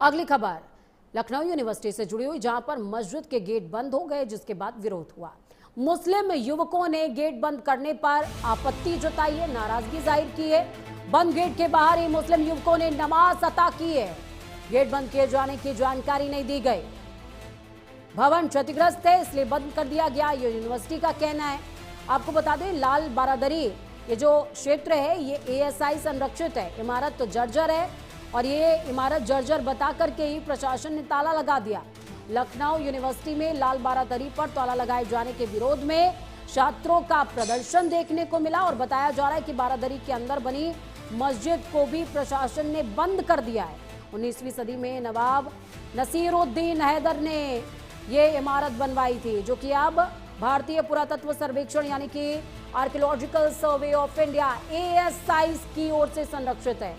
अगली खबर लखनऊ यूनिवर्सिटी से जुड़ी हुई, जहां पर मस्जिद के गेट बंद हो गए, जिसके बाद विरोध हुआ। मुस्लिम युवकों ने गेट बंद करने पर आपत्ति जताई है, नाराजगी जाहिर की है। बंद गेट के बाहर ही मुस्लिम युवकों ने नमाज अता की है। गेट बंद किए जाने की जानकारी नहीं दी गई। भवन क्षतिग्रस्त है, इसलिए बंद कर दिया गया, ये यूनिवर्सिटी का कहना है। आपको बता दें, लाल बारादरी ये जो क्षेत्र है ये एएसआई संरक्षित है। इमारत तो जर्जर है और ये इमारत जर्जर बता करके ही प्रशासन ने ताला लगा दिया। लखनऊ यूनिवर्सिटी में लाल बारादरी पर ताला लगाए जाने के विरोध में छात्रों का प्रदर्शन देखने को मिला और बताया जा रहा है कि बारादरी के अंदर बनी मस्जिद को भी प्रशासन ने बंद कर दिया है। 19वीं सदी में नवाब नसीरुद्दीन हैदर ने ये इमारत बनवाई थी, जो कि अब भारतीय पुरातत्व सर्वेक्षण यानी कि archaeological survey of India ASI की ओर से संरक्षित है।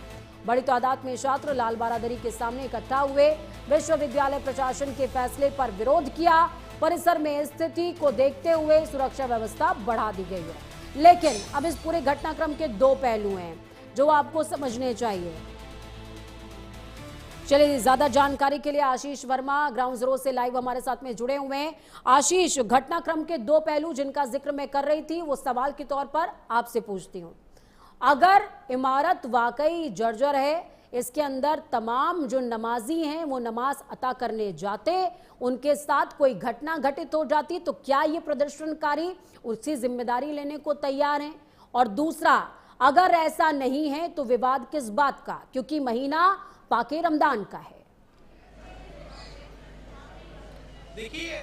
बड़ी तादाद में छात्र लाल बारादरी के सामने इकट्ठा हुए। विश्वविद्यालय प्रशासन के फैसले पर विरोध किया। परिसर में स्थिति को देखते हुए सुरक्षा व्यवस्था बढ़ा दी गई है। लेकिन अब इस पूरे घटनाक्रम के दो पहलू हैं जो आपको समझने चाहिए। चलिए, ज्यादा जानकारी के लिए आशीष वर्मा ग्राउंड जीरो से लाइव हमारे साथ में जुड़े हुए हैं। आशीष, घटनाक्रम के दो पहलू जिनका जिक्र मैं कर रही थी वो सवाल के तौर पर आपसे पूछती हूँ। अगर इमारत वाकई जर्जर है, इसके अंदर तमाम जो नमाजी हैं वो नमाज अता करने जाते, उनके साथ कोई घटना घटित हो जाती, तो क्या ये प्रदर्शनकारी उसकी जिम्मेदारी लेने को तैयार हैं? और दूसरा, अगर ऐसा नहीं है तो विवाद किस बात का, क्योंकि महीना पाके रमजान का है। देखिए,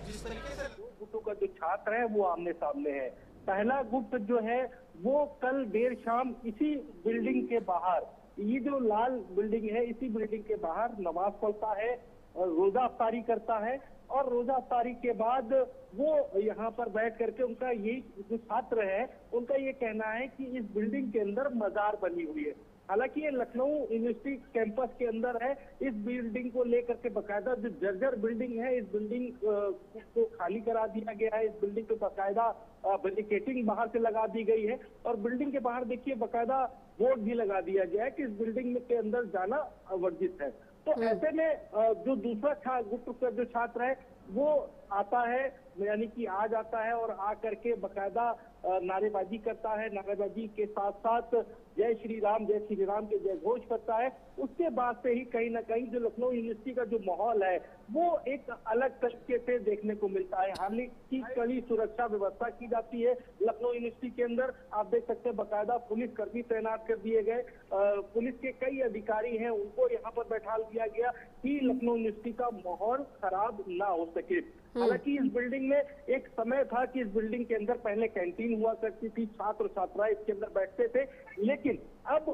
जिस तरीके से दो गुटों का जो छात्र है वो आमने सामने है। पहला गुट जो है वो कल देर शाम इसी बिल्डिंग के बाहर, ये जो लाल बिल्डिंग है इसी बिल्डिंग के बाहर नमाज पढ़ता है और रोजा अफ्तारी करता है। और रोजा अफ्तारी के बाद वो यहाँ पर बैठ करके, उनका ये जो छात्र है उनका ये कहना है कि इस बिल्डिंग के अंदर मजार बनी हुई है। हालांकि ये लखनऊ यूनिवर्सिटी कैंपस के अंदर है। इस बिल्डिंग को लेकर के बकायदा जो जर्जर बिल्डिंग है, इस बिल्डिंग को खाली करा दिया गया है। इस बिल्डिंग को बकायदा बैरिकेडिंग बाहर से लगा दी गई है और बिल्डिंग के बाहर देखिए बकायदा बोर्ड भी लगा दिया गया है कि इस बिल्डिंग के अंदर जाना वर्जित है। तो ऐसे में जो दूसरा गुट का जो छात्र है वो आता है, यानी कि आ जाता है और आ करके बकायदा नारेबाजी करता है। नारेबाजी के साथ साथ जय श्री राम के जय घोष करता है। उसके बाद से ही कहीं ना कहीं जो लखनऊ यूनिवर्सिटी का जो माहौल है वो एक अलग तरीके से देखने को मिलता है। हालांकि कड़ी सुरक्षा व्यवस्था की जाती है लखनऊ यूनिवर्सिटी के अंदर। आप देख सकते हैं बकायदा पुलिस कर्मी तैनात कर दिए गए। पुलिस के कई अधिकारी हैं, उनको यहाँ पर बैठा दिया गया कि लखनऊ यूनिवर्सिटी का माहौल खराब ना हो सके। हालांकि इस बिल्डिंग में एक समय था कि इस बिल्डिंग के अंदर पहले कैंटीन हुआ करती थी, छात्र छात्राएं इसके अंदर बैठते थे। लेकिन अब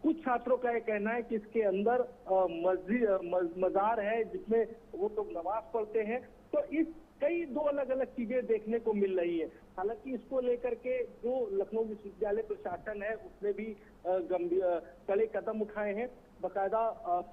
कुछ छात्रों का यह कहना है कि इसके अंदर मजार है जिसमें वो लोग नमाज पढ़ते हैं। तो इस कई दो अलग अलग चीजें देखने को मिल रही है। हालांकि इसको लेकर के जो लखनऊ विश्वविद्यालय प्रशासन है उसने भी गंभीर कड़े कदम उठाए हैं। बकायदा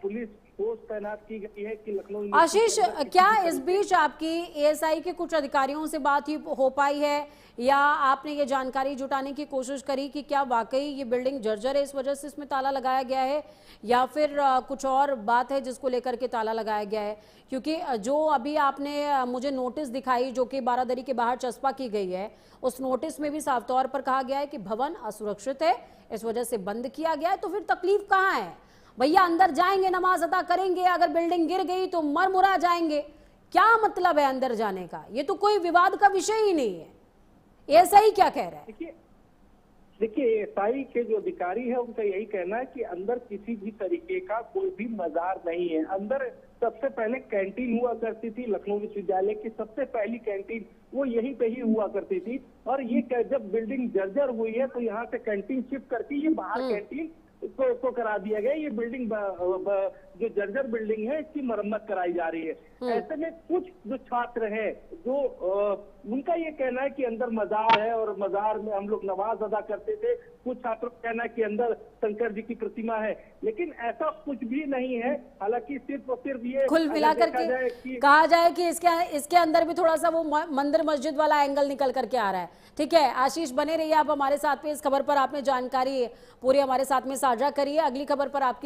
पुलिस फोर्स तैनात की गई है कि लखनऊ। आशीष, क्या इस बीच आपकी एएसआई के कुछ अधिकारियों से बात ही हो पाई है या आपने ये जानकारी जुटाने की कोशिश करी कि क्या वाकई ये बिल्डिंग जर्जर है, इस वजह से इसमें ताला लगाया गया है, या फिर कुछ और बात है जिसको लेकर के ताला लगाया गया है? क्योंकि जो अभी आपने मुझे नोटिस दिखाई जो कि बारादरी के बाहर चस्पा की गई है, उस नोटिस में भी साफ तौर पर कहा गया है कि भवन असुरक्षित है, इस वजह से बंद किया गया है। तो फिर तकलीफ कहाँ है? भैया अंदर जाएंगे, नमाज अदा करेंगे, अगर बिल्डिंग गिर गई तो मरमुरा जाएंगे, क्या मतलब है अंदर जाने का? ये तो कोई विवाद का विषय ही नहीं है। ऐसा ही क्या कह रहा है? देखिए एएसआई के जो अधिकारी है उनका यही कहना है कि अंदर किसी भी तरीके का कोई भी मजार नहीं है। अंदर सबसे पहले कैंटीन हुआ करती थी, लखनऊ विश्वविद्यालय की सबसे पहली कैंटीन वो यहीं पे ही हुआ करती थी। और ये जब बिल्डिंग जर्जर हुई है तो यहाँ से कैंटीन शिफ्ट करके ये बाहर कैंटीन को करा दिया गया। ये बिल्डिंग जो जर्जर बिल्डिंग है इसकी मरम्मत कराई जा रही है। ऐसे में कुछ जो छात्र हैं जो उनका ये कहना है कि अंदर मजार है और मजार में हम लोग नमाज अदा करते थे। कुछ छात्रों का कहना है कि अंदर शंकर जी की प्रतिमा है, लेकिन ऐसा कुछ भी नहीं है। हालांकि सिर्फ और सिर्फ ये कुल मिलाकर के कहा जाए कि इसके अंदर भी थोड़ा सा वो मंदिर मस्जिद वाला एंगल निकल करके आ रहा है। ठीक है आशीष, बने रहिए आप हमारे साथ में। इस खबर पर आपने जानकारी पूरी हमारे साथ में साझा करी है। अगली खबर पर आपकी